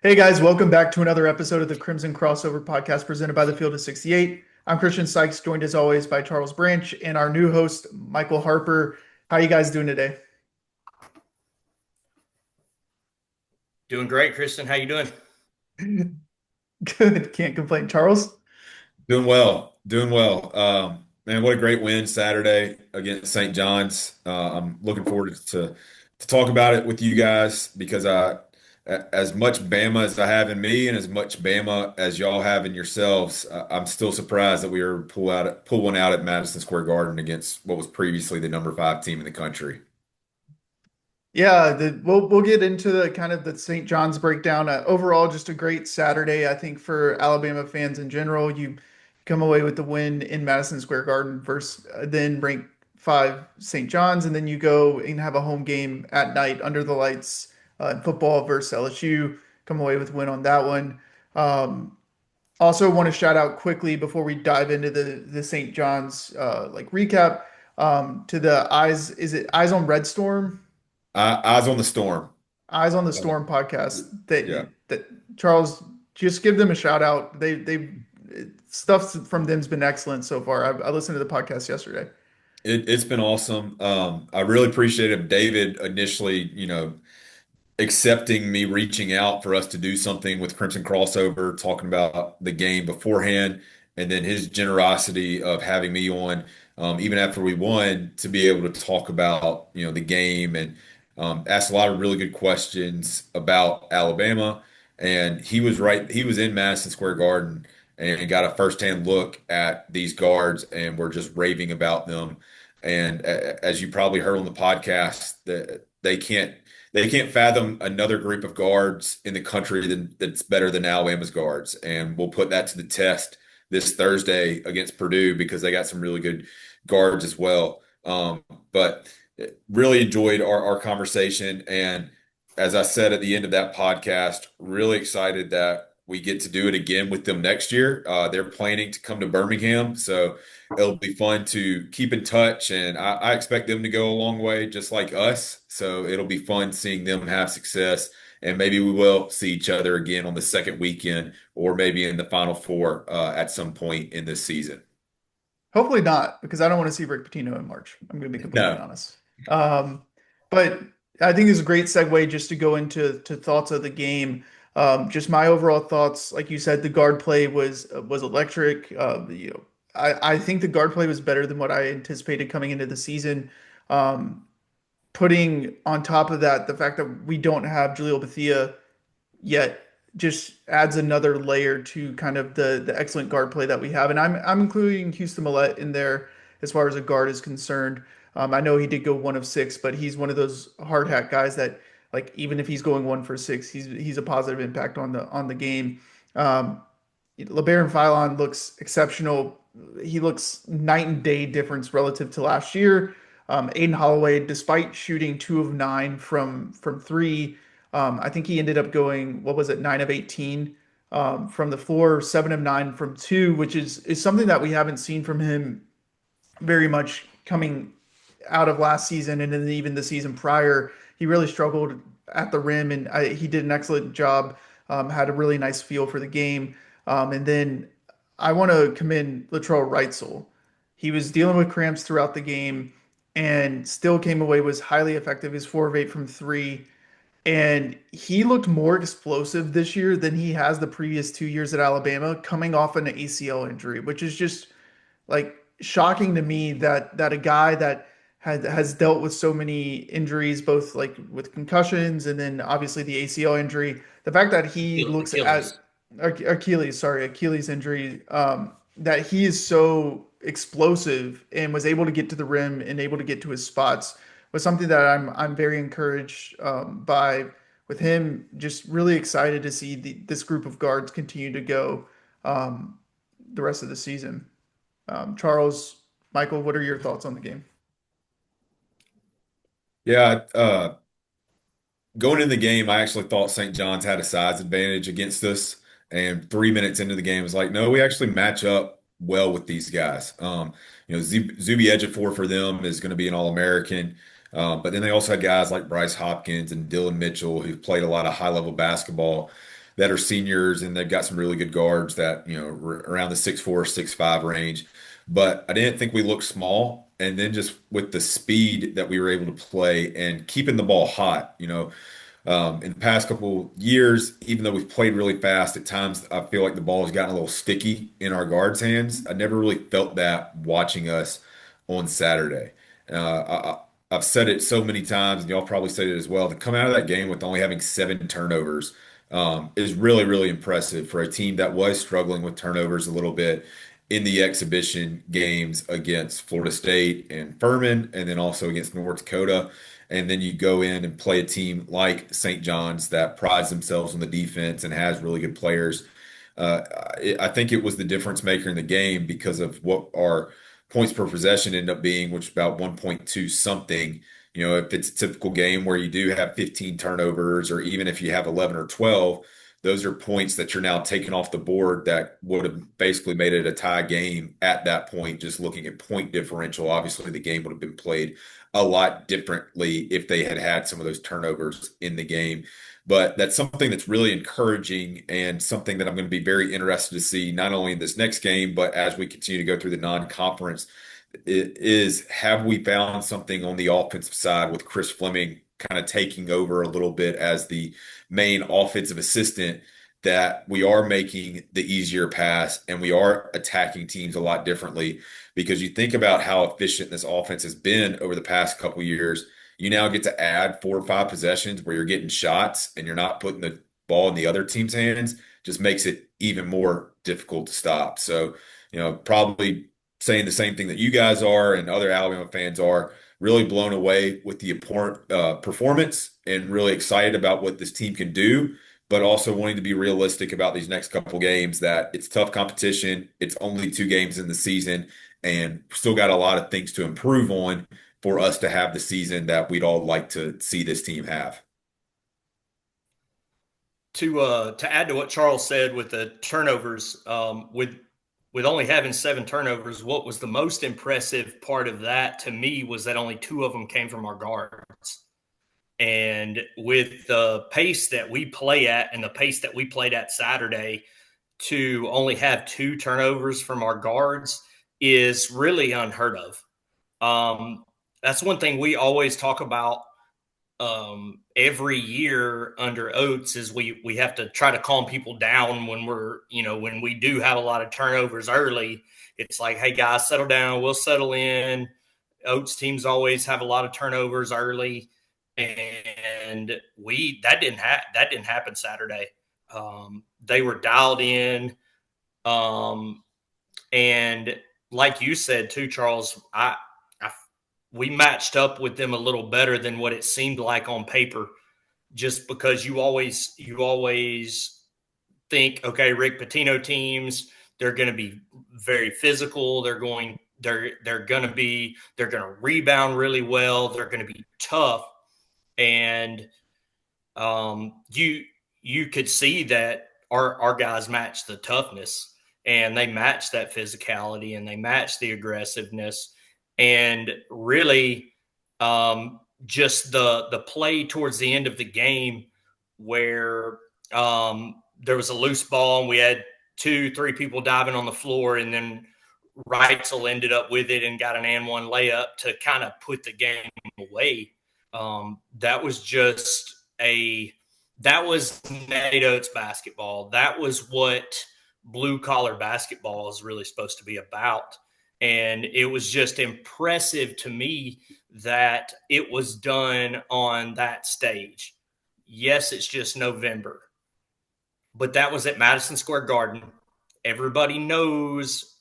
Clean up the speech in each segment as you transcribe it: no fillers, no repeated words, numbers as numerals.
Hey guys, welcome back to another episode of the Crimson Crossover podcast presented by the Field of 68. I'm Christian Sykes, joined as always by Charles Branch and our new host, Michael Harper. How you guys doing today? Doing great, Kristen. How you doing? Good, can't complain. Charles? Doing well, doing well. Man, what a great win Saturday against St. John's. I'm looking forward to talk about it with you guys because as much Bama as I have in me and as much Bama as y'all have in yourselves, I'm still surprised that we were pull one out at Madison Square Garden against what was previously the number 5 team in the country. Yeah, we'll get into the kind of the St. John's breakdown. Overall, just a great Saturday, I think, for Alabama fans in general. You come away with the win in Madison Square Garden versus then rank five St. John's, and then you go and have a home game at night under the lights in football versus LSU. Come away with a win on that one. Um, Also, want to shout out quickly before we dive into the St. John's like recap to the Eyes. Is it Eyes on Red Storm? Eyes on the storm. Eyes on the Uh, Storm podcast that yeah. Charles, just give them a shout out. They stuff from them's been excellent so far. I listened to the podcast yesterday. It's been awesome. I really appreciated David initially, accepting me reaching out for us to do something with Crimson Crossover, talking about the game beforehand, and then his generosity of having me on, even after we won, to be able to talk about, the game and ask a lot of really good questions about Alabama. And he was right. He was in Madison Square Garden and got a firsthand look at these guards, and we're just raving about them. And as you probably heard on the podcast, that they can't fathom another group of guards in the country that's better than Alabama's guards. And we'll put that to the test this Thursday against Purdue because they got some really good guards as well. But really enjoyed our conversation. And as I said at the end of that podcast, really excited that we get to do it again with them next year. They're planning to come to Birmingham. So it'll be fun to keep in touch, and I expect them to go a long way, just like us. So it'll be fun seeing them have success, and maybe we will see each other again on the second weekend, or maybe in the Final Four at some point in this season. Hopefully not, because I don't want to see Rick Pitino in March. I'm going to be completely No, honest. Um, but I think it's a great segue just to go into thoughts of the game. Just my overall thoughts, like you said, the guard play was electric. I think the guard play was better than what I anticipated coming into the season. Um, Putting on top of that the fact that we don't have Jaleel Bethia yet just adds another layer to kind of the excellent guard play that we have. And I'm including Houston Millette in there as far as a guard is concerned. I know he did go 1 of 6, but he's one of those hard hat guys that like even if he's going 1 for 6, he's a positive impact on the game. LeBaron Philon looks exceptional. He looks night and day difference relative to last year. Aiden Holloway, despite shooting 2 of 9 from three, I think he ended up going, what was it, 9 of 18 from the floor, 7 of 9 from two, which is something that we haven't seen from him very much coming out of last season and then even the season prior. He really struggled at the rim, and he did an excellent job. Had a really nice feel for the game, and then I want to commend Latrell Wrightsell. He was dealing with cramps throughout the game and still came away was highly effective. His 4 of 8 from three, and he looked more explosive this year than he has the previous 2 years at Alabama, coming off an ACL injury, which is just like shocking to me that a guy that has dealt with so many injuries, both like with concussions and then obviously the ACL injury, the fact that he looks at Achilles. Achilles injury, that he is so explosive and was able to get to the rim and able to get to his spots was something that I'm very encouraged by with him. Just really excited to see this group of guards continue to go um, the rest of the season. Charles, Michael, what are your thoughts on the game? yeah. Going in the game, I actually thought St. John's had a size advantage against us. And 3 minutes into the game, it was like, no, we actually match up well with these guys. Zuby Ejiofor for them is going to be an All-American. But then they also had guys like Bryce Hopkins and Dylan Mitchell who played a lot of high-level basketball that are seniors, and they've got some really good guards that, around the 6'4", 6'5" range. But I didn't think we looked small. And then just with the speed that we were able to play and keeping the ball hot, in the past couple years, even though we've played really fast, at times I feel like the ball has gotten a little sticky in our guards' hands. I never really felt that watching us on Saturday. I've said it so many times, and y'all probably said it as well. To come out of that game with only having 7 turnovers is really, really impressive for a team that was struggling with turnovers a little bit in the exhibition games against Florida State and Furman, and then also against North Dakota. And then you go in and play a team like St. John's that prides themselves on the defense and has really good players. I think it was the difference maker in the game because of what our points per possession ended up being, which is about 1.2 something. If it's a typical game where you do have 15 turnovers, or even if you have 11 or 12, those are points that you're now taking off the board that would have basically made it a tie game at that point. Just looking at point differential, obviously the game would have been played a lot differently if they had had some of those turnovers in the game. But that's something that's really encouraging and something that I'm going to be very interested to see, not only in this next game, but as we continue to go through the non-conference, is have we found something on the offensive side with Chris Fleming kind of taking over a little bit as the main offensive assistant, that we are making the easier pass and we are attacking teams a lot differently. Because you think about how efficient this offense has been over the past couple years, you now get to add 4 or 5 possessions where you're getting shots and you're not putting the ball in the other team's hands, just makes it even more difficult to stop. So, probably saying the same thing that you guys are and other Alabama fans are, really blown away with the performance and really excited about what this team can do, but also wanting to be realistic about these next couple games, that it's tough competition. It's only 2 games in the season and still got a lot of things to improve on for us to have the season that we'd all like to see this team have. To add to what Charles said with the turnovers, with only having 7 turnovers, what was the most impressive part of that to me was that only 2 of them came from our guards. And with the pace that we play at and the pace that we played at Saturday, to only have 2 turnovers from our guards is really unheard of. That's one thing we always talk about every year under Oates, is we have to try to calm people down when when we do have a lot of turnovers early. It's like, hey guys, settle down, we'll settle in. Oates teams always have a lot of turnovers early, and that didn't happen Saturday. They were dialed in, and like you said too, Charles, we matched up with them a little better than what it seemed like on paper, just because you always think, okay, Rick Pitino teams, they're going to be very physical. They're going to rebound really well. They're going to be tough. And you could see that our guys matched the toughness, and they matched that physicality, and they matched the aggressiveness. And really, just the play towards the end of the game where there was a loose ball and we had 2-3 people diving on the floor, and then Reitzel ended up with it and got an and one layup to kind of put the game away. That was Nate Oates basketball. That was what blue collar basketball is really supposed to be about. And it was just impressive to me that it was done on that stage. Yes, it's just November, but that was at Madison Square Garden. Everybody knows,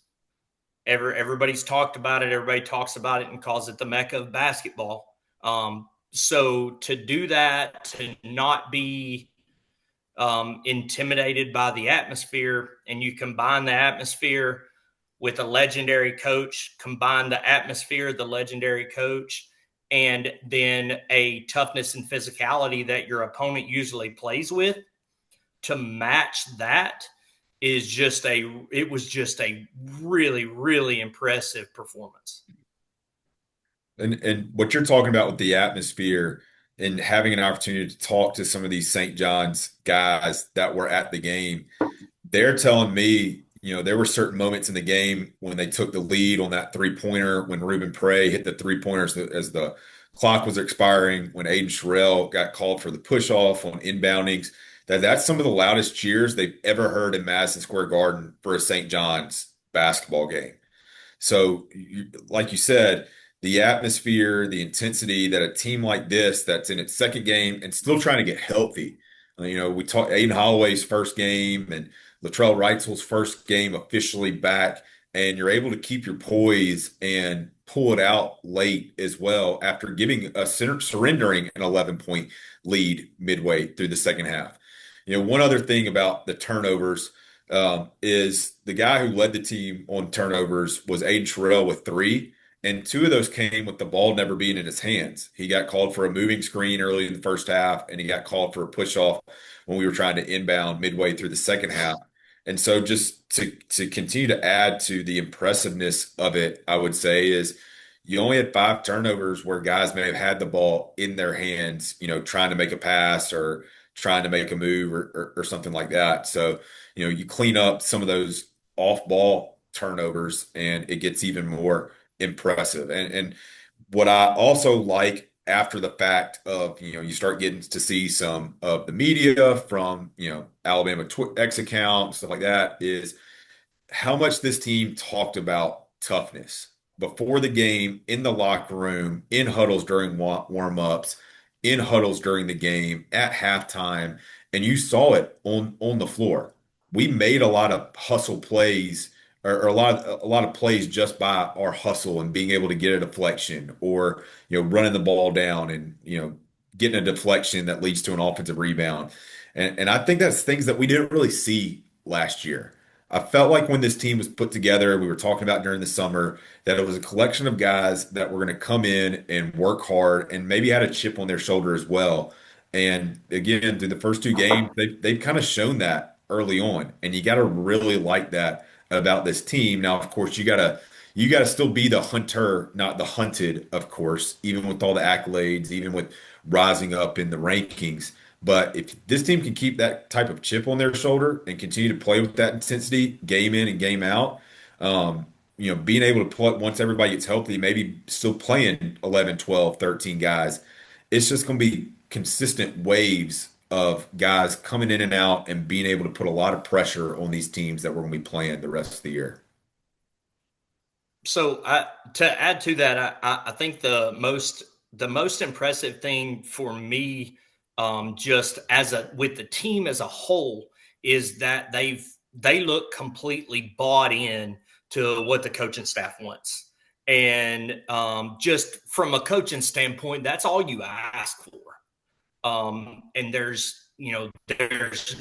everybody's talked about it. Everybody talks about it and calls it the Mecca of basketball. So to do that, to not be intimidated by the atmosphere, and you combine the atmosphere with a legendary coach, combine the atmosphere, the legendary coach, and then a toughness and physicality that your opponent usually plays with, to match that it was just a really, really impressive performance. And what you're talking about with the atmosphere, and having an opportunity to talk to some of these St. John's guys that were at the game, they're telling me, there were certain moments in the game when they took the lead on that three-pointer, when Ruben Prey hit the three-pointers as the clock was expiring, when Aiden Sherrill got called for the push-off on inboundings, that's some of the loudest cheers they've ever heard in Madison Square Garden for a St. John's basketball game. So, like you said, the atmosphere, the intensity that a team like this that's in its second game and still trying to get healthy. We talked Aiden Holloway's first game and Latrell Wrightsl's first game officially back, and you're able to keep your poise and pull it out late as well after surrendering an 11-point lead midway through the second half. One other thing about the turnovers is the guy who led the team on turnovers was Aiden Sherrill with three, and two of those came with the ball never being in his hands. He got called for a moving screen early in the first half, and he got called for a push off when we were trying to inbound midway through the second half. And so just to continue to add to the impressiveness of it, I would say is you only had five turnovers where guys may have had the ball in their hands, trying to make a pass or trying to make a move or something like that. So, you clean up some of those off ball turnovers and it gets even more impressive. And what I also like after the fact of, you start getting to see some of the media from, Alabama X account, stuff like that, is how much this team talked about toughness before the game, in the locker room, in huddles during warm-ups, in huddles during the game, at halftime, and you saw it on the floor. We made a lot of hustle plays or a lot of plays just by our hustle and being able to get a deflection or running the ball down and getting a deflection that leads to an offensive rebound. And I think that's things that we didn't really see last year. I felt like when this team was put together, we were talking about during the summer, that it was a collection of guys that were going to come in and work hard and maybe had a chip on their shoulder as well. And again, through the first two games, they've kind of shown that early on. And you got to really like that about this team. Now, of course, you gotta still be the hunter, not the hunted, of course, even with all the accolades, even with rising up in the rankings. But if this team can keep that type of chip on their shoulder and continue to play with that intensity, game in and game out, being able to play once everybody gets healthy, maybe still playing 11, 12, 13 guys, it's just going to be consistent waves of guys coming in and out and being able to put a lot of pressure on these teams that we're going to be playing the rest of the year. So to add to that, I think the most impressive thing for me, just with the team as a whole, is that they look completely bought in to what the coaching staff wants, and just from a coaching standpoint, that's all you ask for. And there's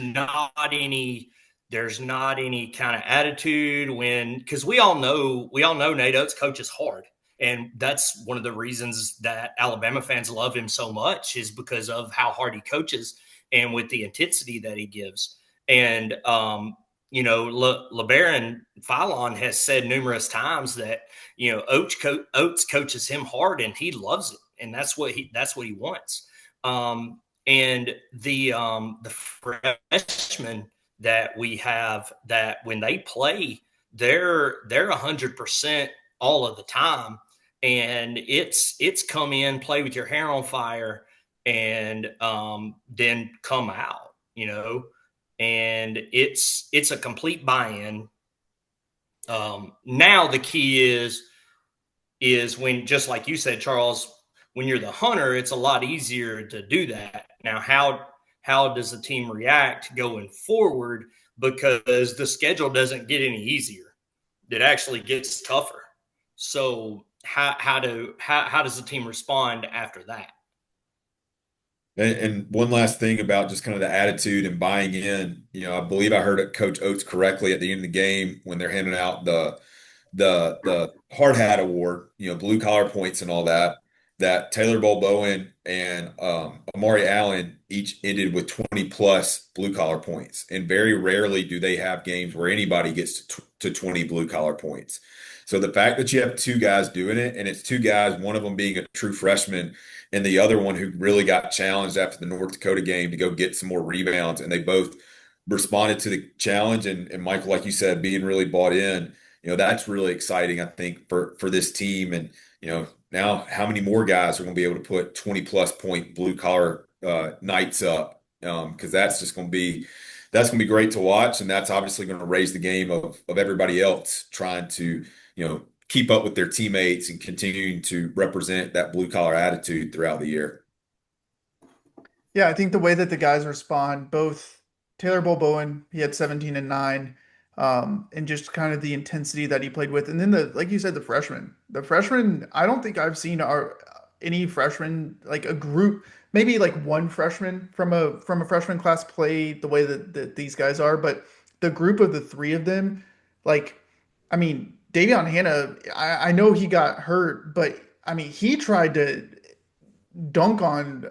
not any kind of attitude because we all know Nate Oates coaches hard. And that's one of the reasons that Alabama fans love him so much, is because of how hard he coaches and with the intensity that he gives. And, LeBaron Philon has said numerous times that, Oates coaches him hard and he loves it. And that's what he wants. And the freshmen that we have, that when they play, they're 100% all of the time. And it's come in, play with your hair on fire, and then come out, and it's a complete buy-in. Now the key is when, just like you said, Charles, when you're the hunter, it's a lot easier to do that. Now, how does the team react going forward? Because the schedule doesn't get any easier; it actually gets tougher. So, how does the team respond after that? And one last thing about just kind of the attitude and buying in, I believe I heard Coach Oates correctly at the end of the game when they're handing out the hard hat award, blue collar points and all that. That Taylor Bowen and Amari Allen each ended with 20 plus blue collar points, and very rarely do they have games where anybody gets to 20 blue collar points. So the fact that you have two guys doing it, and it's two guys, one of them being a true freshman, and the other one who really got challenged after the North Dakota game to go get some more rebounds. And they both responded to the challenge. And Michael, like you said, being really bought in, that's really exciting, I think, for this team. And, now how many more guys are going to be able to put 20 plus point blue collar nights up? Because that's going to be great to watch, and that's obviously going to raise the game of everybody else trying to keep up with their teammates and continuing to represent that blue collar attitude throughout the year. Yeah, I think the way that the guys respond, both Taylor Bowen, he had 17 and 9, and just kind of the intensity that he played with. And then like you said, the freshmen. The freshmen, I don't think I've seen any freshman, like a group, maybe like one freshman from a freshman class play the way that these guys are, but the group of the three of them, like, I mean, Davion Hannah, I know he got hurt, but I mean, he tried to dunk on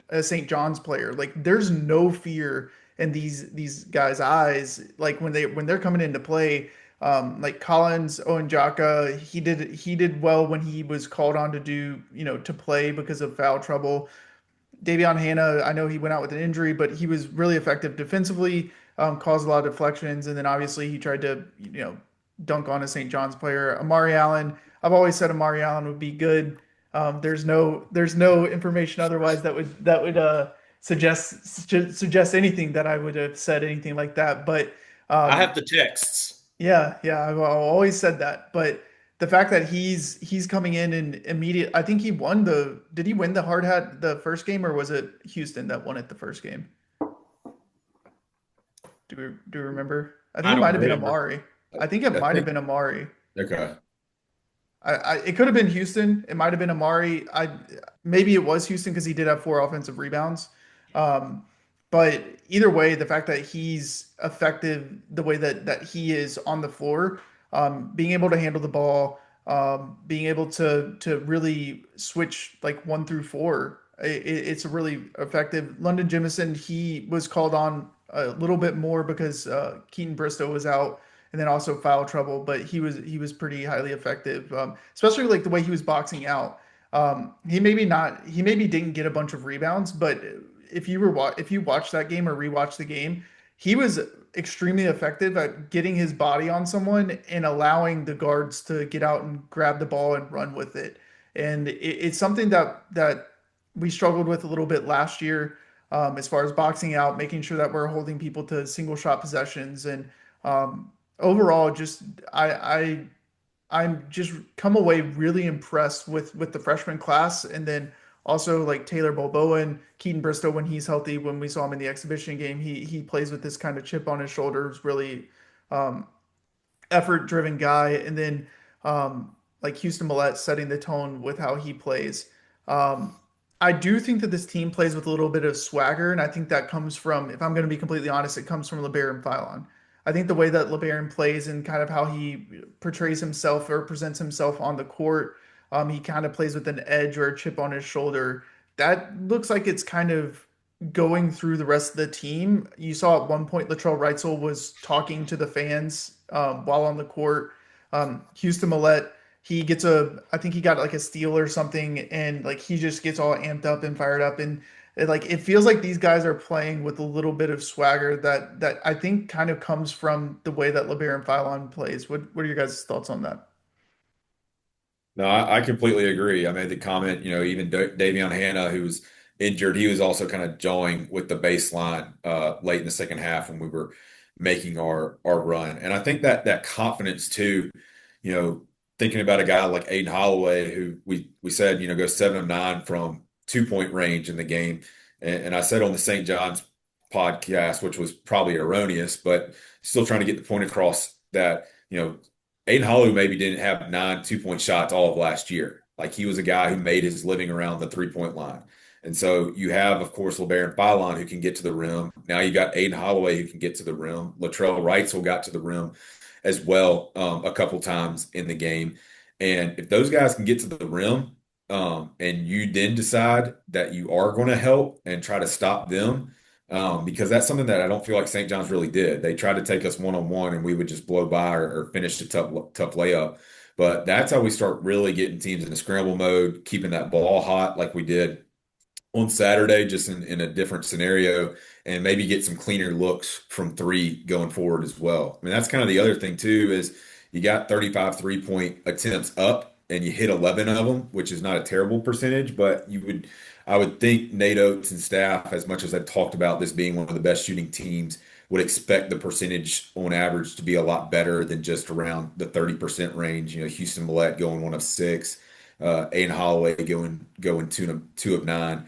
a St. John's player. Like there's no fear in these guys' eyes. Like when they're coming into play, like Collins, Owen Jaka, he did well when he was called on to do to play because of foul trouble. Davion Hannah, I know he went out with an injury, but he was really effective defensively, caused a lot of deflections, and then obviously he tried to, dunk on a St. John's player. Amari Allen, I've always said Amari Allen would be good. There's no information otherwise that would suggest anything that I would have said anything like that. But I um, have the texts. yeah, I've always said that. But the fact that he's coming in and immediate, I think he won did he win the hard hat the first game, or was it Houston that won it the first game? Do you remember? I think I it don't might have been remember. Amari. I think it I might have think been Amari. okay. It could have been Houston. It might have been Amari. Maybe it was Houston because he did have 4 offensive rebounds. Um, but either way, the fact that he's effective the way that he is on the floor, being able to handle the ball, being able to really switch like 1 through 4, it's a really effective. London Jemison, he was called on a little bit more because Keaton Bristow was out, and then also foul trouble. But he was pretty highly effective, especially like the way he was boxing out. He maybe didn't get a bunch of rebounds, but if you watch that game or rewatch the game, he was extremely effective at getting his body on someone and allowing the guards to get out and grab the ball and run with it. And it's something that we struggled with a little bit last year, as far as boxing out, making sure that we're holding people to single shot possessions, and overall, just I'm just come away really impressed with the freshman class, and then also like Taylor Bowen, Keaton Bristow when he's healthy. When we saw him in the exhibition game, he plays with this kind of chip on his shoulders, really um, effort driven guy. And then like Houston Millette setting the tone with how he plays. Um, I do think that this team plays with a little bit of swagger, and I think that comes from, if I'm going to be completely honest, it comes from LeBaron Philon. I think the way that LeBaron plays and kind of how he portrays himself or presents himself on the court, he kind of plays with an edge or a chip on his shoulder. That looks like it's kind of going through the rest of the team. You saw at one point Latrell Wrightsell was talking to the fans while on the court. Houston Millette, I think he got like a steal or something, and like he just gets all amped up and fired up, and it feels like these guys are playing with a little bit of swagger that I think kind of comes from the way that LeBaron Philon plays. What are your guys' thoughts on that? No, I completely agree. I made the comment, even Davion Hannah, who was injured, he was also kind of jawing with the baseline late in the second half when we were making our run. And I think that confidence too, you know, thinking about a guy like Aiden Holloway, who we said, goes 7 of 9 from 2 point range in the game. And I said on the St. John's podcast, which was probably erroneous, but still trying to get the point across that, Aiden Hollow maybe didn't have 9 2 point shots all of last year. Like he was a guy who made his living around the 3 point line. And so you have, of course, LeBaron Philon who can get to the rim. Now you got Aiden Holloway who can get to the rim. Latrell Wrightsell got to the rim as well a couple times in the game. And if those guys can get to the rim, and you then decide that you are going to help and try to stop them, because that's something that I don't feel like St. John's really did. They tried to take us one on one, and we would just blow by or finish the tough layup. But that's how we start really getting teams in a scramble mode, keeping that ball hot like we did on Saturday, just in a different scenario, and maybe get some cleaner looks from three going forward as well. I mean, that's kind of the other thing too, is you got 35 3-point attempts up and you hit 11 of them, which is not a terrible percentage, but I would think Nate Oates and staff, as much as I talked about this being one of the best shooting teams, would expect the percentage on average to be a lot better than just around the 30% range. Houston Millette going 1 of 6, Aiden Holloway going two of 9.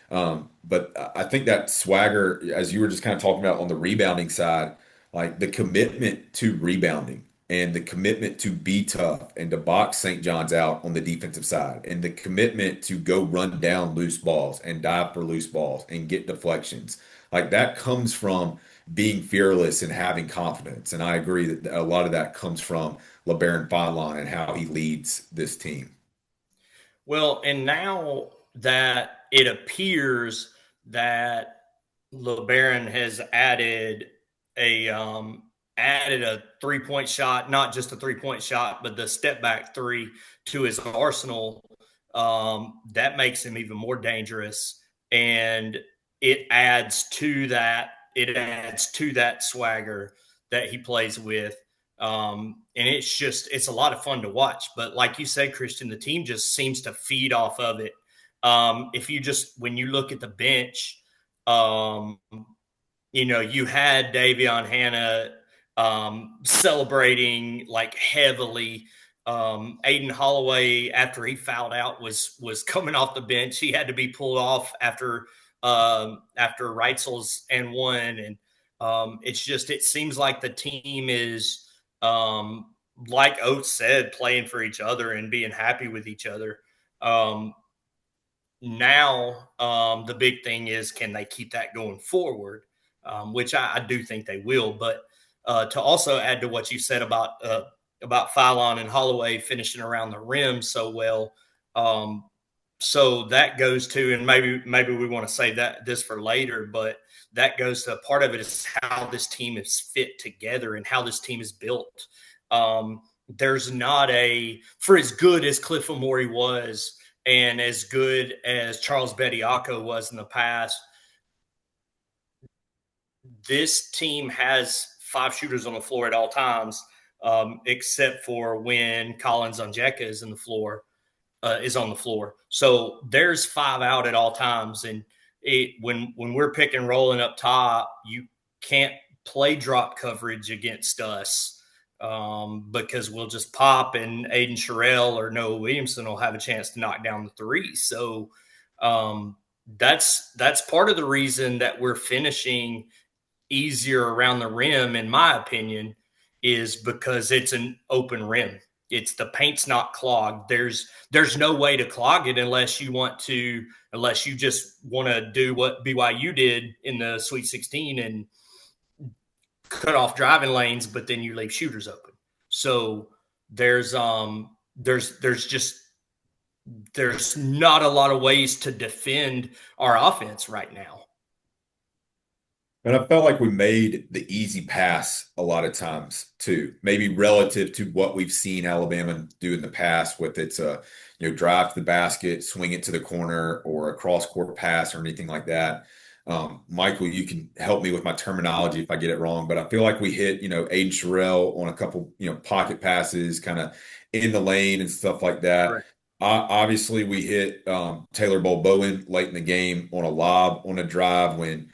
But I think that swagger, as you were just kind of talking about on the rebounding side, like the commitment to rebounding and the commitment to be tough and to box St. John's out on the defensive side and the commitment to go run down loose balls and dive for loose balls and get deflections. Like that comes from being fearless and having confidence. And I agree that a lot of that comes from LeBaron Fadlan and how he leads this team. Well, and now that it appears that LeBaron has added a 3-point shot, not just a 3-point shot, but the step back three to his arsenal. That makes him even more dangerous, and it adds to that. It adds to that swagger that he plays with. And it's a lot of fun to watch. But like you said, Christian, the team just seems to feed off of it. When you look at the bench, you had Davion Hannah celebrating like heavily. Aiden Holloway, after he fouled out, was coming off the bench. He had to be pulled off after Reitzel's and one. And it seems like the team is, like Oates said, playing for each other and being happy with each other. Now, the big thing is, can they keep that going forward? Which I do think they will. But to also add to what you said about Fadlan and Holloway finishing around the rim so well, so that goes to, and maybe we want to save this for later, but that goes to part of it is how this team is fit together and how this team is built. There's not for as good as Cliff Amore was and as good as Charles Bediako was in the past, this team has 5 shooters on the floor at all times, except for when Collins Onjeka is on the floor. So there's 5 out at all times. And when we're pick and rolling up top, you can't play drop coverage against us because we'll just pop and Aiden Sherrill or Noah Williamson will have a chance to knock down the three. So that's part of the reason that we're finishing easier around the rim, in my opinion, is because it's an open rim. It's the paint's not clogged. There's no way to clog it unless you just want to do what BYU did in the Sweet 16 and cut off driving lanes, but then you leave shooters open. So there's not a lot of ways to defend our offense right now. And I felt like we made the easy pass a lot of times too, maybe relative to what we've seen Alabama do in the past with its drive to the basket, swing it to the corner, or a cross court pass or anything like that. Michael, you can help me with my terminology if I get it wrong, but I feel like we hit, Aiden Sherrill on a couple, pocket passes kind of in the lane and stuff like that. Right. Obviously, we hit Taylor Bowen late in the game on a lob on a drive when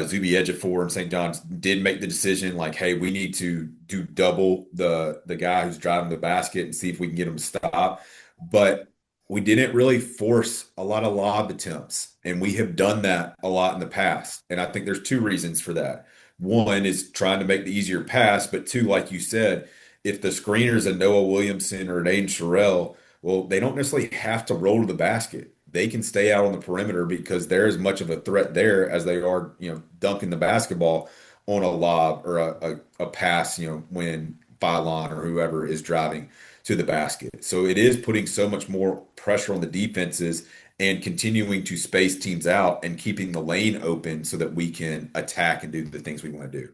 Zuby Ejiofor and St. John's did make the decision like, hey, we need to do double the guy who's driving the basket and see if we can get him to stop. But we didn't really force a lot of lob attempts, and we have done that a lot in the past. And I think there's 2 reasons for that. One is trying to make the easier pass, but 2, like you said, if the screener's a Noah Williamson or an Aiden Sherrill, well, they don't necessarily have to roll to the basket. They can stay out on the perimeter because they're as much of a threat there as they are, dunking the basketball on a lob or a pass, when Fadlan or whoever is driving to the basket. So it is putting so much more pressure on the defenses and continuing to space teams out and keeping the lane open so that we can attack and do the things we want to do.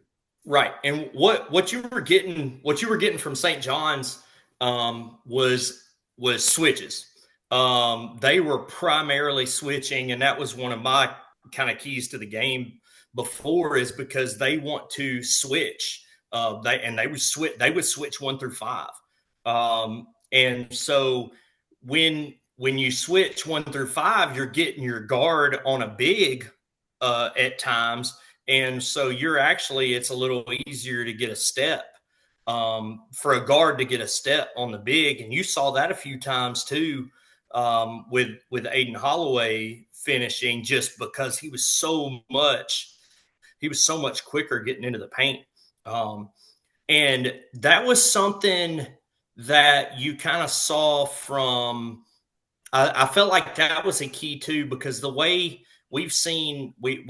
Right. And what you were getting from St. John's was switches. They were primarily switching, and that was one of my kind of keys to the game before, is because they want to switch. They would switch 1 through 5. And so when you switch 1 through 5, you're getting your guard on a big at times, and so it's a little easier to get a step, for a guard to get a step on the big. And you saw that a few times too, with Aiden Holloway finishing, just because he was so much quicker getting into the paint. And that was something that you kind of saw from. I felt like that was a key too, because the way we have seen Rick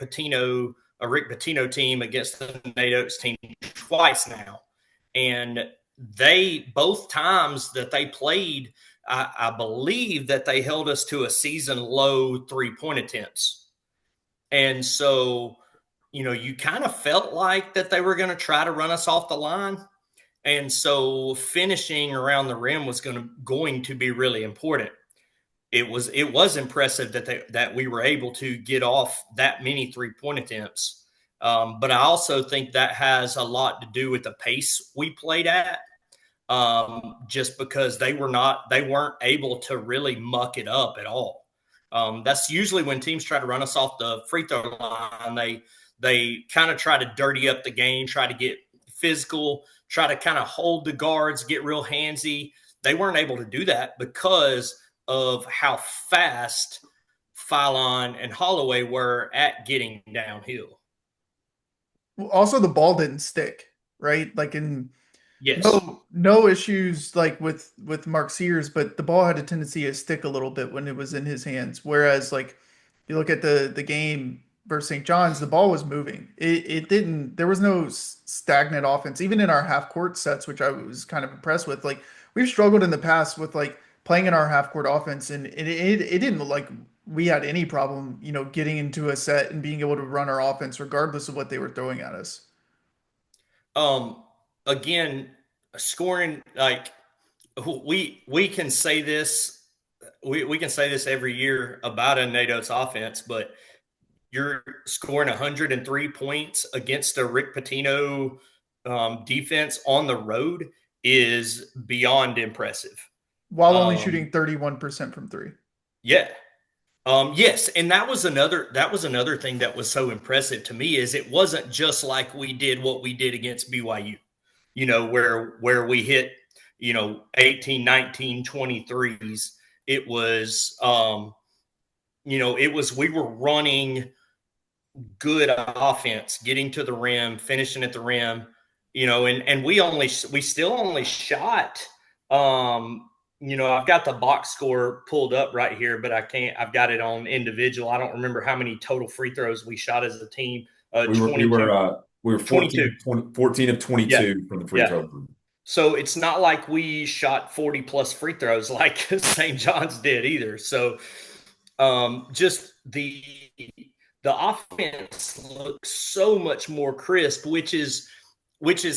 Pitino, a Rick Pitino team against the Nate Oates team twice now, and they both times that they played, I believe that they held us to a season low 3-point attempts, and so you kind of felt like that they were going to try to run us off the line. And so finishing around the rim was going to be really important. It was impressive that we were able to get off that many 3-point attempts. But I also think that has a lot to do with the pace we played at. Just because they weren't able to really muck it up at all. That's usually when teams try to run us off the free throw line. They kind of try to dirty up the game, try to get physical, try to kind of hold the guards, get real handsy. They weren't able to do that because of how fast Phylon and Holloway were at getting downhill. Also, the ball didn't stick, right? Like Yes. no issues like with Mark Sears, but the ball had a tendency to stick a little bit when it was in his hands. Whereas, like, you look at the game versus St. John's, the ball was moving. It didn't. There was no stagnant offense, even in our half court sets, which I was kind of impressed with. Like, we've struggled in the past with like playing in our half court offense, and it didn't look like we had any problem, getting into a set and being able to run our offense regardless of what they were throwing at us. Um. Again, scoring, like, we can say this. We can say this every year about a Nate Oates offense, but you're scoring 103 points against a Rick Pitino defense on the road is beyond impressive. While only shooting 31% from three. Yeah. Yes, and that was another thing that was so impressive to me, is it wasn't just like we did what we did against BYU, where we hit, 18, 19, 23s. It was, we were running good offense, getting to the rim, finishing at the rim, and we still only shot, I've got the box score pulled up right here, but I've got it on individual. I don't remember how many total free throws we shot as a team. We were 14 of 22 yeah. from the free throw line. So it's not like we shot 40 plus free throws like St. John's did either. So just the offense looks so much more crisp, which is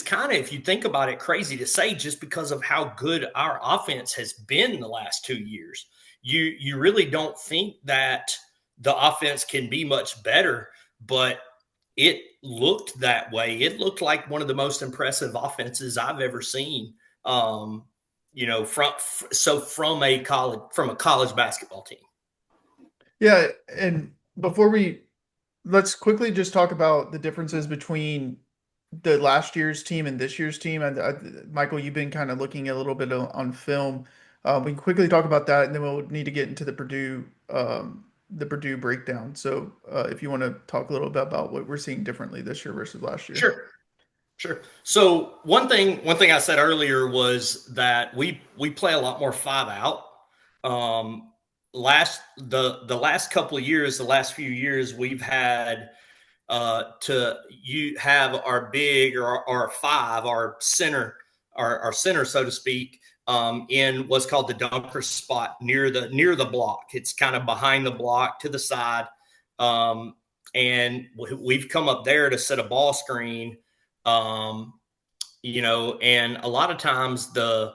kind of, if you think about it, crazy to say, just because of how good our offense has been the last 2 years. You really don't think that the offense can be much better, but it looked that way. It looked like one of the most impressive offenses I've ever seen. From a college basketball team. Yeah, and let's quickly just talk about the differences between the last year's team and this year's team. And Michael, you've been kind of looking a little bit on film. We can quickly talk about that, and then we'll need to get into the Purdue breakdown. So if you want to talk a little bit about what we're seeing differently this year versus last year. Sure. So one thing I said earlier was that we play a lot more 5 out. The last couple of years, the last few years, we've had you have our big or our 5, our center, so to speak, in what's called the dunker spot near the block. It's kind of behind the block to the side, and we've come up there to set a ball screen, and a lot of times the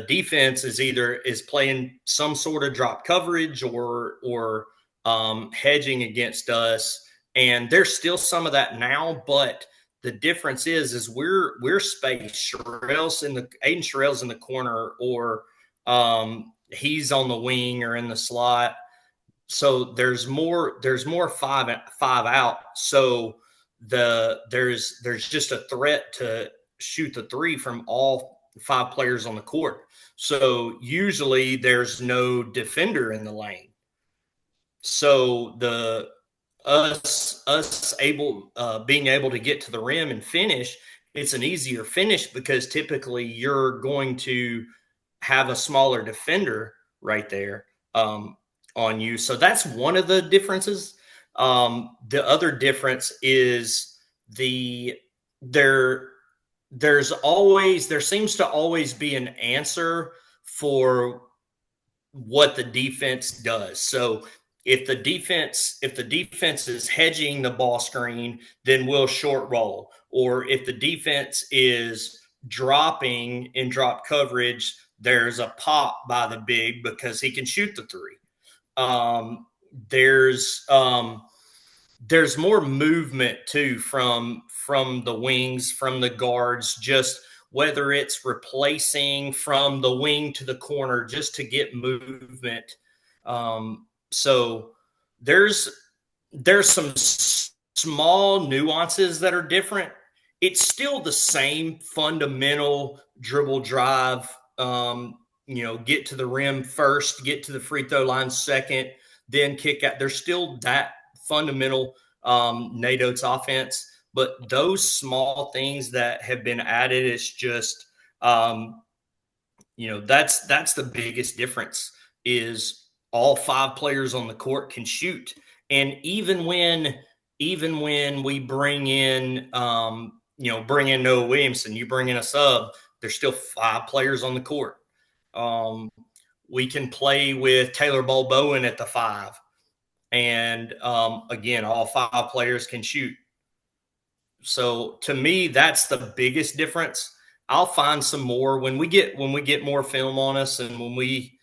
defense is playing some sort of drop coverage or hedging against us, and there's still some of that now, but the difference is we're spaced. Aiden Sherrell's in the corner, or he's on the wing or in the slot. So there's more five out. So there's just a threat to shoot the three from all five players on the court. So usually there's no defender in the lane. So the us able being able to get to the rim and finish, it's an easier finish because typically you're going to have a smaller defender right there on you. So that's one of the differences. The other difference is there there seems to always be an answer for what the defense does. So if the defense is hedging the ball screen, then we'll short roll. Or if the defense is dropping in drop coverage, there's a pop by the big because he can shoot the three. Um, there's um, there's more movement too from the wings, from the guards, just whether it's replacing from the wing to the corner just to get movement. So there's some small nuances that are different. It's still the same fundamental dribble drive. Get to the rim first, get to the free throw line second, then kick out. There's still that fundamental Nate Oates offense, but those small things that have been added is just that's the biggest difference is all five players on the court can shoot. And even when we bring in Noah Williamson, you bring in a sub, there's still five players on the court. We can play with Taylor Bowen at the five. And again, all five players can shoot. So to me, that's the biggest difference. I'll find some more when we get more film on us, and when we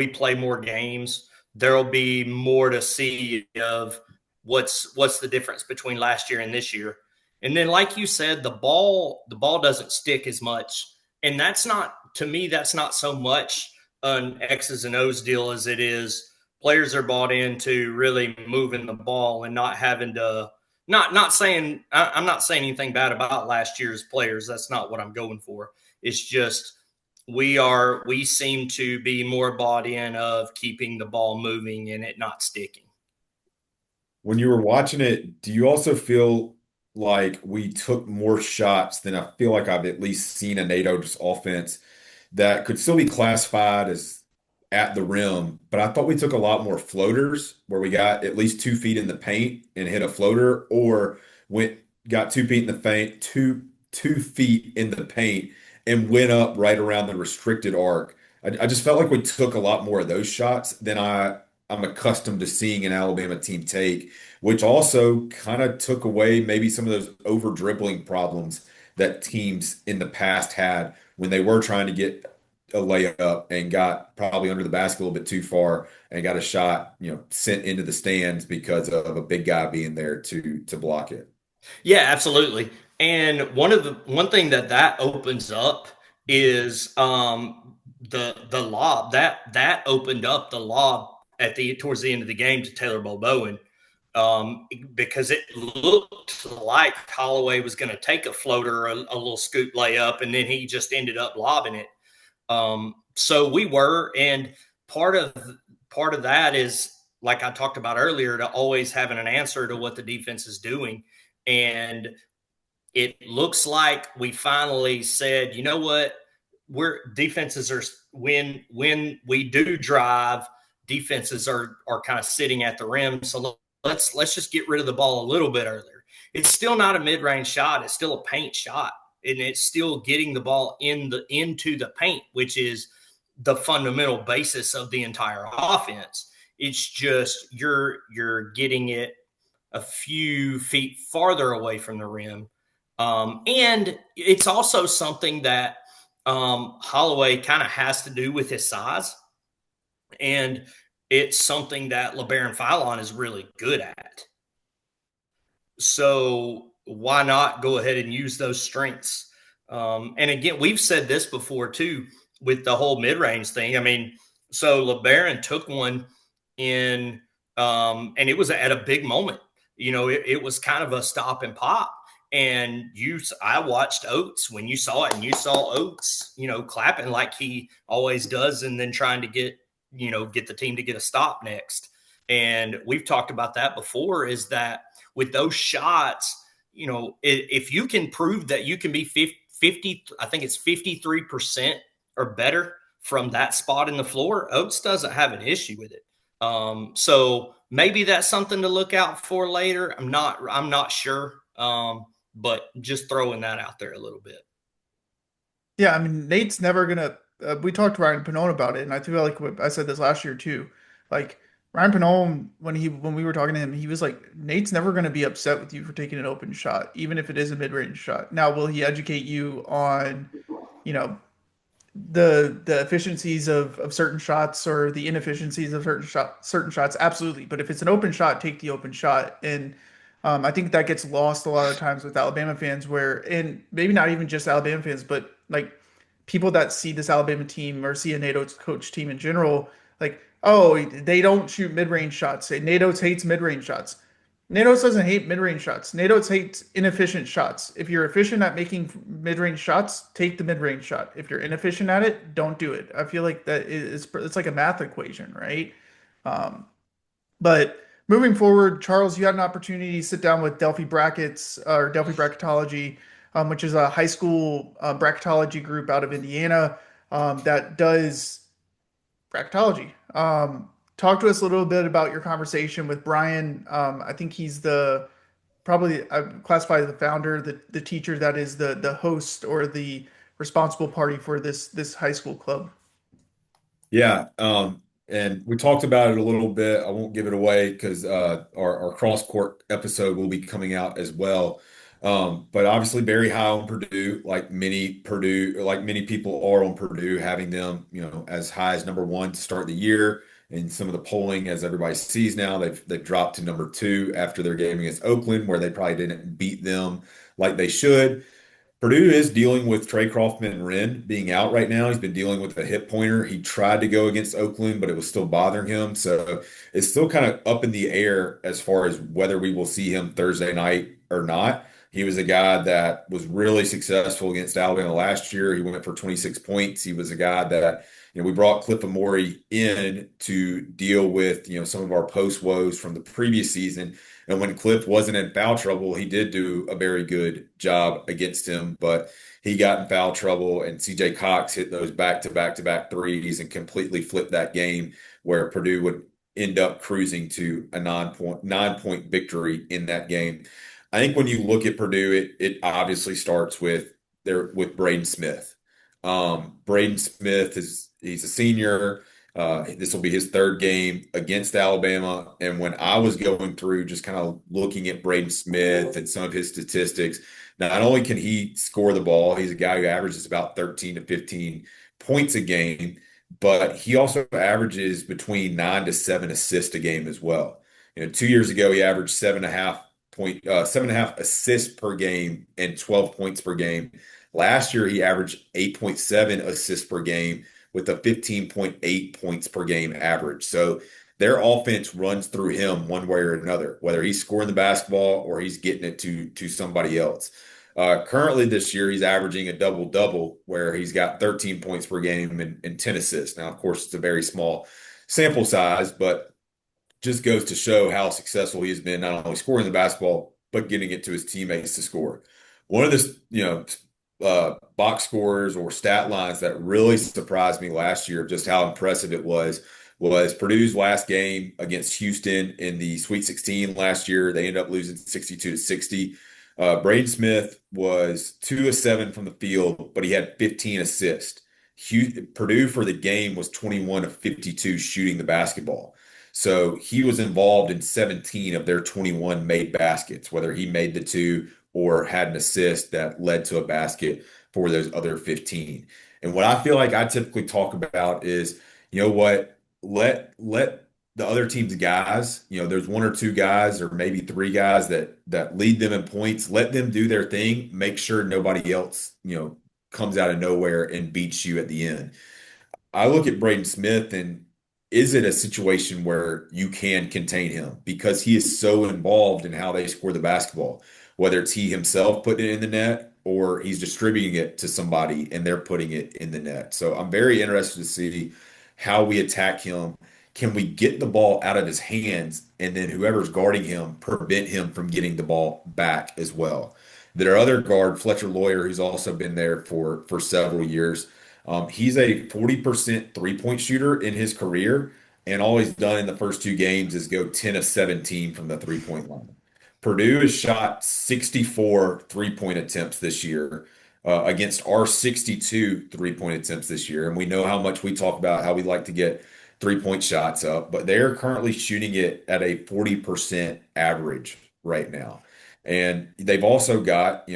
play more games. There'll be more to see of what's the difference between last year and this year. And then, like you said, the ball doesn't stick as much, and that's not so much an X's and O's deal as it is players are bought into really moving the ball and not having to. Not saying I'm not saying anything bad about last year's players. That's not what I'm going for. It's just we seem to be more bought in of keeping the ball moving and it not sticking. When you were watching it, do you also feel like we took more shots than I feel like I've at least seen a NATO's offense that could still be classified as at the rim, but I thought we took a lot more floaters where we got at least 2 feet in the paint and hit a floater, or got 2 feet in the paint, 2 feet in the paint and went up right around the restricted arc. I just felt like we took a lot more of those shots than I'm accustomed to seeing an Alabama team take, which also kind of took away maybe some of those over dribbling problems that teams in the past had when they were trying to get a layup and got probably under the basket a little bit too far and got a shot, sent into the stands because of a big guy being there to block it. Yeah, absolutely. And one thing that opens up is the lob that opened up the lob towards the end of the game to Taylor Bowen, because it looked like Holloway was going to take a floater, a little scoop layup, and then he just ended up lobbing it. So we were, and part of that is, like I talked about earlier, to always having an answer to what the defense is doing. And it looks like we finally said, you know what, defenses are, when we do drive, defenses are kind of sitting at the rim. So let's just get rid of the ball a little bit earlier. It's still not a mid-range shot. It's still a paint shot. And it's still getting the ball into the paint, which is the fundamental basis of the entire offense. It's just you're getting it a few feet farther away from the rim. And it's also something that Holloway kind of has to do with his size. And it's something that LeBaron Philon is really good at. So why not go ahead and use those strengths? And again, we've said this before too with the whole mid-range thing. I mean, so LeBaron took one in, and it was at a big moment. It was kind of a stop and pop. And I watched Oates when you saw it, and you saw Oates, clapping like he always does, and then trying to get the team to get a stop next. And we've talked about that before, is that with those shots, if you can prove that you can be 50, I think it's 53% or better from that spot in the floor, Oates doesn't have an issue with it. So maybe that's something to look out for later. I'm not sure. But just throwing that out there a little bit. Yeah, I mean, Nate's never gonna. We talked to Ryan Pannone about it, and I feel like I said this last year too. Like Ryan Pannone, when we were talking to him, he was like, Nate's never gonna be upset with you for taking an open shot, even if it is a mid-range shot. Now, will he educate you on, you know, the efficiencies of certain shots or the inefficiencies of certain shots? Absolutely. But if it's an open shot, take the open shot. And I think that gets lost a lot of times with Alabama fans, and maybe not even just Alabama fans, but like people that see this Alabama team or see a NATO coach team in general, like, oh, they don't shoot mid-range shots. Say NATO hates mid-range shots. NATO doesn't hate mid-range shots. NATO hates inefficient shots. If you're efficient at making mid-range shots, take the mid-range shot. If you're inefficient at it, don't do it. I feel like it's like a math equation, right? Um, but moving forward, Charles, you had an opportunity to sit down with Delphi Brackets or Delphi Bracketology, which is a high school bracketology group out of Indiana that does bracketology. Talk to us a little bit about your conversation with Brian. I think he's the probably I classify as the founder, the teacher that is the host or the responsible party for this high school club. Yeah, and we talked about it a little bit. I won't give it away because our cross court episode will be coming out as well. But obviously, very high on Purdue, like many people are on Purdue, having them, as high as number one to start the year. And some of the polling, as everybody sees now, they've dropped to number two after their game against Oakland, where they probably didn't beat them like they should. Purdue is dealing with Trey Kaufman-Renn being out right now. He's been dealing with a hip pointer. He tried to go against Oakland, but it was still bothering him. So it's still kind of up in the air as far as whether we will see him Thursday night or not. He was a guy that was really successful against Alabama last year. He went for 26 points. He was a guy that, we brought Cliff Amore in to deal with, some of our post woes from the previous season. And when Cliff wasn't in foul trouble, he did do a very good job against him, but he got in foul trouble, and CJ Cox hit those back-to-back-to-back threes and completely flipped that game, where Purdue would end up cruising to a nine-point victory in that game. I think when you look at Purdue, it obviously starts with Braden Smith. Braden Smith he's a senior. This will be his third game against Alabama. And when I was going through just kind of looking at Braden Smith and some of his statistics, not only can he score the ball, he's a guy who averages about 13 to 15 points a game, but he also averages between 9 to 7 assists a game as well. 2 years ago, he averaged 7.5 assists per game and 12 points per game. Last year, he averaged 8.7 assists per game with a 15.8 points per game average. So their offense runs through him one way or another, whether he's scoring the basketball or he's getting it to somebody else. Currently this year, he's averaging a double-double where he's got 13 points per game and 10 assists. Now, of course, it's a very small sample size, but just goes to show how successful he has been, not only scoring the basketball, but getting it to his teammates to score. One of the, box scores or stat lines that really surprised me last year, just how impressive it was Purdue's last game against Houston in the Sweet 16 last year. They ended up losing 62-60. Braden Smith was 2 of 7 from the field, but he had 15 assists. Purdue for the game was 21 of 52 shooting the basketball. So he was involved in 17 of their 21 made baskets, whether he made the two or had an assist that led to a basket for those other 15. And what I feel like I typically talk about is, you know what, let the other team's guys, there's one or two guys or maybe three guys that lead them in points, let them do their thing, make sure nobody else, comes out of nowhere and beats you at the end. I look at Braden Smith, and is it a situation where you can contain him because he is so involved in how they score the basketball, whether it's he himself putting it in the net or he's distributing it to somebody and they're putting it in the net. So I'm very interested to see how we attack him. Can we get the ball out of his hands and then whoever's guarding him prevent him from getting the ball back as well? Their other guard, Fletcher Lawyer, who's also been there for several years. He's a 40% three-point shooter in his career, and all he's done in the first two games is go 10 of 17 from the three-point line. Purdue has shot 64 three-point attempts this year against our 62 three-point attempts this year. And we know how much we talk about how we like to get three-point shots up, but they're currently shooting it at a 40% average right now. And they've also got,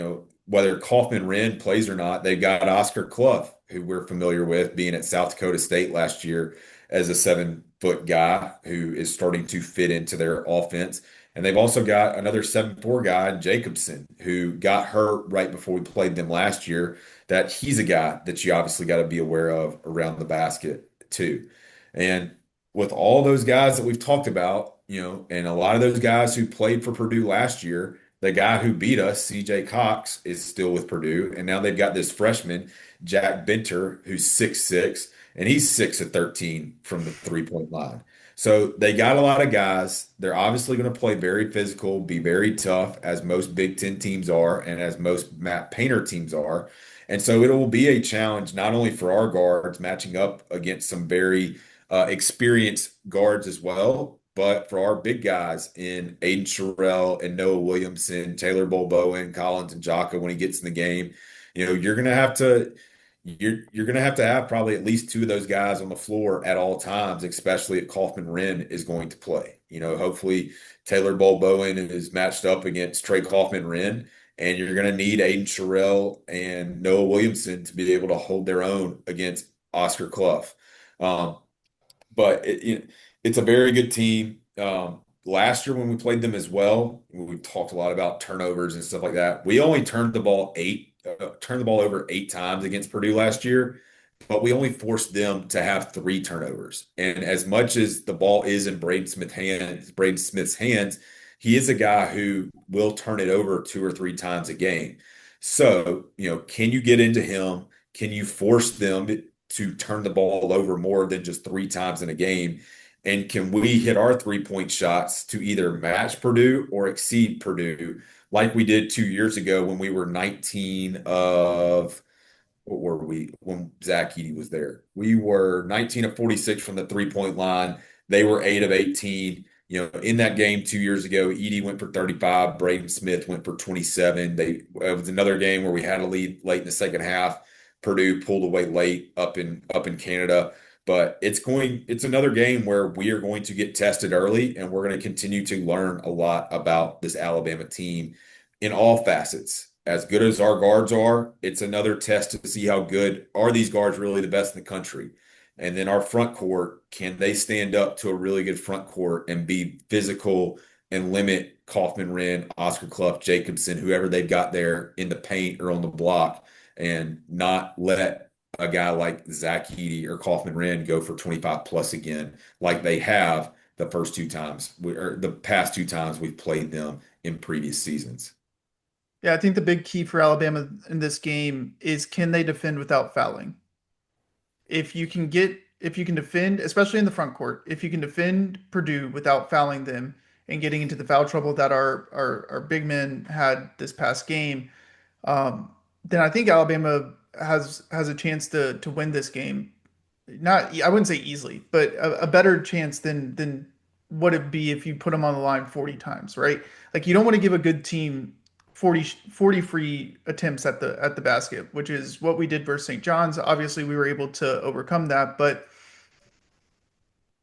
whether Kaufman Wren plays or not, they've got Oscar Clough, who we're familiar with being at South Dakota State last year as a 7-foot guy who is starting to fit into their offense. And they've also got another 7'4" guy, Jacobson, who got hurt right before we played them last year. That he's a guy that you obviously got to be aware of around the basket too. And with all those guys that we've talked about, and a lot of those guys who played for Purdue last year, the guy who beat us, CJ Cox, is still with Purdue. And now they've got this freshman, Jack Benter, who's 6'6", and he's 6 of 13 from the three-point line. So they got a lot of guys. They're obviously going to play very physical, be very tough, as most Big Ten teams are, and as most Matt Painter teams are. And so it will be a challenge not only for our guards matching up against some very experienced guards as well, but for our big guys in Aiden Sherrill and Noah Williamson, Taylor Bolboa, Collins and Jaka when he gets in the game, you're gonna have to you're gonna have to have probably at least two of those guys on the floor at all times, especially if Kaufman Wren is going to play. Hopefully Taylor Bolboa is matched up against Trey Kaufman Wren, and you're gonna need Aiden Sherrill and Noah Williamson to be able to hold their own against Oscar Clough. Um, but it's a very good team. Last year when we played them as well, we talked a lot about turnovers and stuff like that. We only turned the ball over 8 times against Purdue last year, but we only forced them to have 3 turnovers. And as much as the ball is in Braden Smith's hands, he is a guy who will turn it over 2 or 3 times a game. So, can you get into him? Can you force them to turn the ball over more than just 3 times in a game? And can we hit our three-point shots to either match Purdue or exceed Purdue like we did 2 years ago when we were 19 of, what were we, when Zach Edey was there? We were 19 of 46 from the three-point line. They were 8 of 18. In that game 2 years ago, Edey went for 35. Braden Smith went for 27. It was another game where we had a lead late in the second half. Purdue pulled away late up in Canada. But it's another game where we are going to get tested early, and we're going to continue to learn a lot about this Alabama team in all facets. As good as our guards are, it's another test to see how good are these guards really the best in the country. And then our front court, can they stand up to a really good front court and be physical and limit Kaufman Wren, Oscar Clough, Jacobson, whoever they've got there in the paint or on the block, and not let a guy like Zach Edey or Kaufman Wren go for 25 plus again, like they have the first 2 times, or the past 2 times we've played them in previous seasons. Yeah, I think the big key for Alabama in this game is can they defend without fouling? If you can defend, especially in the front court, if you can defend Purdue without fouling them and getting into the foul trouble that our big men had this past game, then I think Alabama has a chance to win this game. Not, I wouldn't say easily, but a better chance than would it be if you put them on the line 40 times, right? Like you don't want to give a good team 40 free attempts at the basket, which is what we did versus St. John's. Obviously, we were able to overcome that, but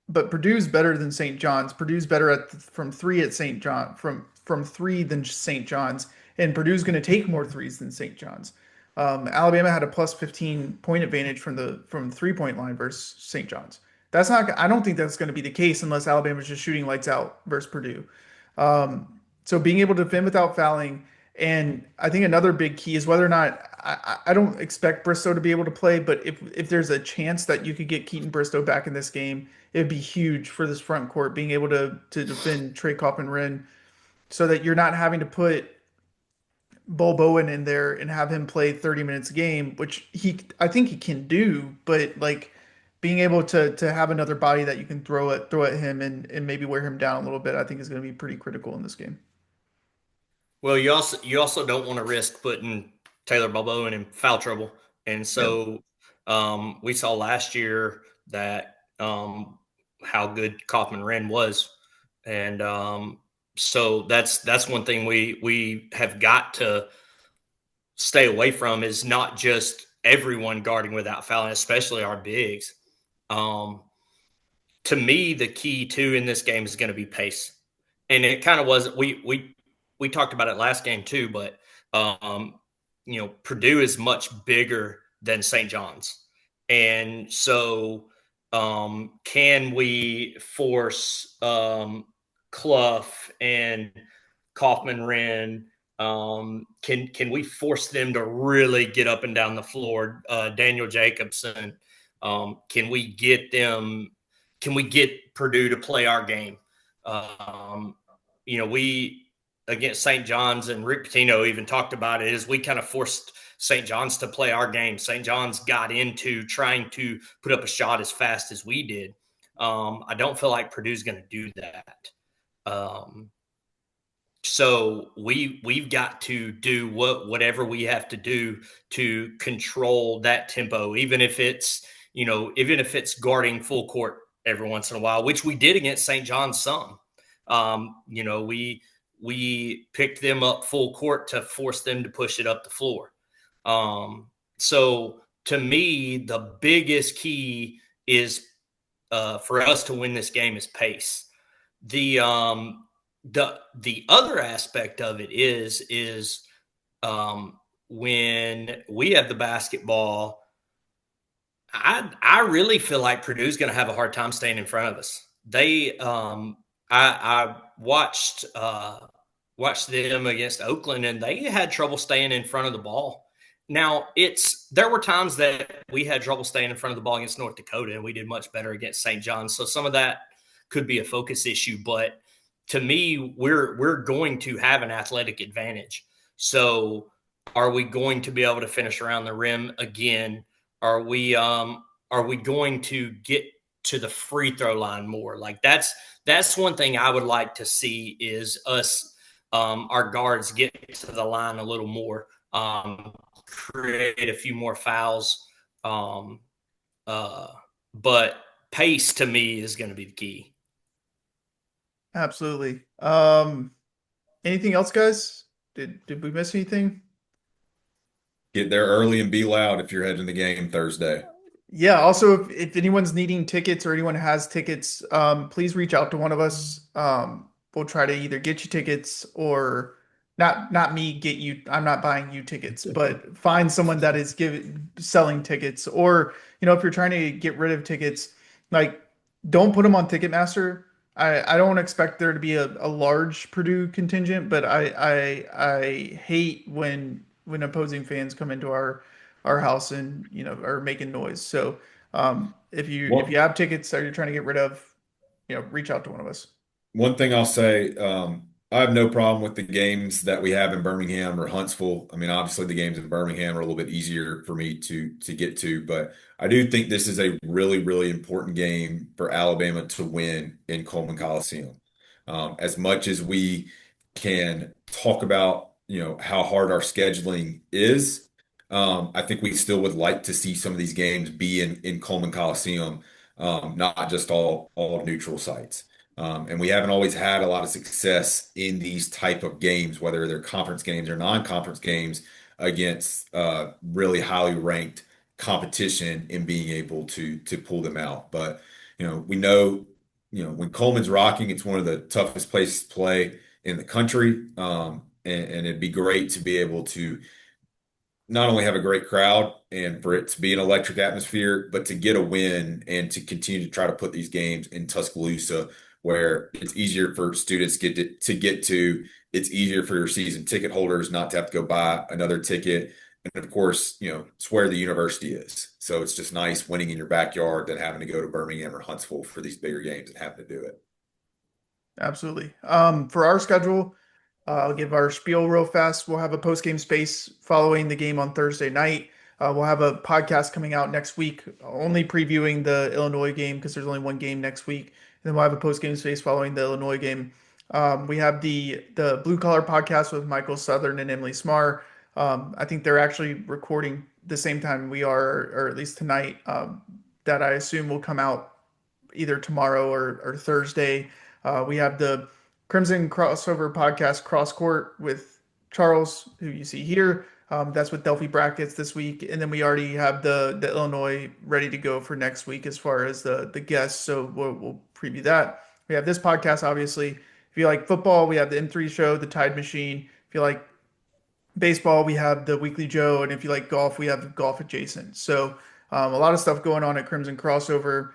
but Purdue's better than St. John's. Purdue's better from three at St. John from three than St. John's, and Purdue's going to take more threes than St. John's. Alabama had a plus 15 point advantage from 3 point line versus St. John's. That's not. I don't think that's going to be the case unless Alabama's just shooting lights out versus Purdue. So being able to defend without fouling, and I think another big key is whether or not I don't expect Bristow to be able to play, but if there's a chance that you could get Keaton Bristow back in this game, it'd be huge for this front court being able to defend Trey Coppin-Rin so that you're not having to put Bo Bowen in there and have him play 30 minutes a game, which I think he can do, but like being able to have another body that you can throw at him and maybe wear him down a little bit, I think is going to be pretty critical in this game. Well, you also don't want to risk putting Taylor Balboa in foul trouble, and Yep. so we saw last year that how good Kaufman Wren was, and so that's one thing we have got to stay away from is not just everyone guarding without fouling, especially our bigs. Um, to me, the key too in this game is going to be pace, and it kind of was. We talked about it last game too, but Purdue is much bigger than St. John's, and so can we force Clough and Kaufman Wren? Can we force them to really get up and down the floor? Daniel Jacobson, can we get them? Can we get Purdue to play our game? We against St. John's, and Rick Pitino even talked about it, is we kind of forced St. John's to play our game. St. John's got into trying to put up a shot as fast as we did. I don't feel like Purdue's going to do that. So we've got to do whatever we have to do to control that tempo, even if it's guarding full court every once in a while, which we did against St. John's some. We picked them up full court to force them to push it up the floor. So to me, the biggest key is for us to win this game is pace. The other aspect of it is when we have the basketball, I really feel like Purdue's going to have a hard time staying in front of us. I watched them against Oakland, and they had trouble staying in front of the ball. Now, there were times that we had trouble staying in front of the ball against North Dakota, and we did much better against St. John's. So some of that could be a focus issue, but to me, we're going to have an athletic advantage. So are we going to be able to finish around the rim again? Are we going to get to the free throw line more? Like that's one thing I would like to see is us, our guards get to the line a little more, create a few more fouls. But pace to me is going to be the key. Absolutely. Anything else, guys? Did we miss anything? Get there early and be loud if you're heading to the game Thursday. Yeah, also if anyone's needing tickets or anyone has tickets, please reach out to one of us. We'll try to either get you tickets or not me get you. I'm not buying you tickets, but find someone that is selling tickets. Or, if you're trying to get rid of tickets, like don't put them on Ticketmaster. I don't expect there to be a large Purdue contingent, but I hate when opposing fans come into our house and are making noise. So if you have tickets that you're trying to get rid of, reach out to one of us. One thing I'll say, I have no problem with the games that we have in Birmingham or Huntsville. I mean, obviously the games in Birmingham are a little bit easier for me to get to, but I do think this is a really, really important game for Alabama to win in Coleman Coliseum. As much as we can talk about, how hard our scheduling is, I think we still would like to see some of these games be in Coleman Coliseum, not just all neutral sites. And we haven't always had a lot of success in these type of games, whether they're conference games or non-conference games, against really highly ranked competition in being able to pull them out. But we know when Coleman's rocking, it's one of the toughest places to play in the country. And it'd be great to be able to not only have a great crowd and for it to be an electric atmosphere, but to get a win and to continue to try to put these games in Tuscaloosa, where it's easier for students to get to. It's easier for your season ticket holders not to have to go buy another ticket. And of course, it's where the university is. So it's just nice winning in your backyard than having to go to Birmingham or Huntsville for these bigger games and having to do it. Absolutely. For our schedule, I'll give our spiel real fast. We'll have a post game space following the game on Thursday night. We'll have a podcast coming out next week, only previewing the Illinois game because there's only one game next week. And then we'll have a post game space following the Illinois game. We have the Blue Collar podcast with Michael Southern and Emily Smar. I think they're actually recording the same time we are, or at least tonight. That I assume will come out either tomorrow or Thursday. We have the Crimson Crossover podcast, Cross Court, with Charles, who you see here. That's with Delphi Brackets this week. And then we already have the Illinois ready to go for next week as far as the guests. So we'll preview that. We have this podcast, obviously. If you like football, we have the M3 show, the Tide Machine. If you like baseball, we have the Weekly Joe. And if you like golf, we have golf adjacent. So a lot of stuff going on at Crimson Crossover.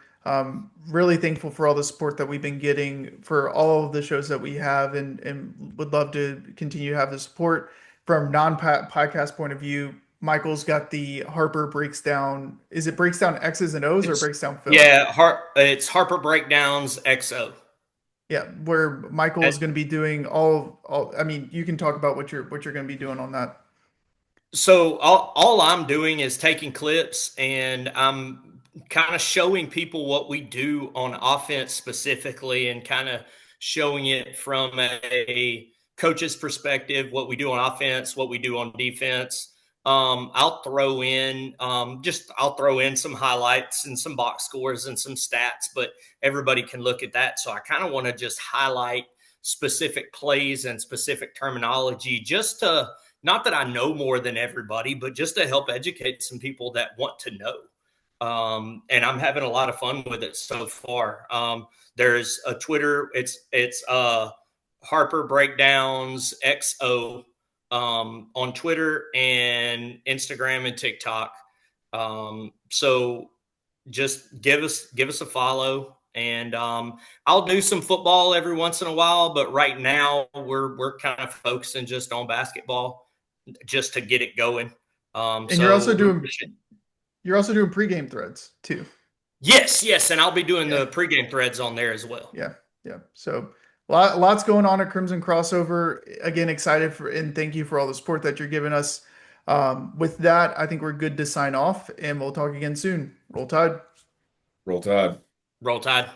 Really thankful for all the support that we've been getting for all of the shows that we have, and would love to continue to have the support from non-podcast point of view. Michael's got the Harper breaks down. Is it breaks down X's and O's or breaks down film? Yeah, it's Harper Breakdowns XO. Yeah, where Michael is going to be doing all. I mean, you can talk about what you're going to be doing on that. So all I'm doing is taking clips and I'm kind of showing people what we do on offense specifically and kind of showing it from a coach's perspective, what we do on offense, what we do on defense. I'll throw in some highlights and some box scores and some stats, but everybody can look at that. So I kind of want to just highlight specific plays and specific terminology just to, not that I know more than everybody, but just to help educate some people that want to know. And I'm having a lot of fun with it so far. There's a Twitter, it's Harper Breakdowns XO on Twitter and Instagram and TikTok. So just give us a follow, and I'll do some football every once in a while, but right now we're kind of focusing just on basketball just to get it going. And so you're also doing pregame threads too. Yes, and I'll be doing the pregame threads on there as well. Yeah. So lots going on at Crimson Crossover. Again, excited and thank you for all the support that you're giving us. With that, I think we're good to sign off, and we'll talk again soon. Roll Tide. Roll Tide. Roll Tide.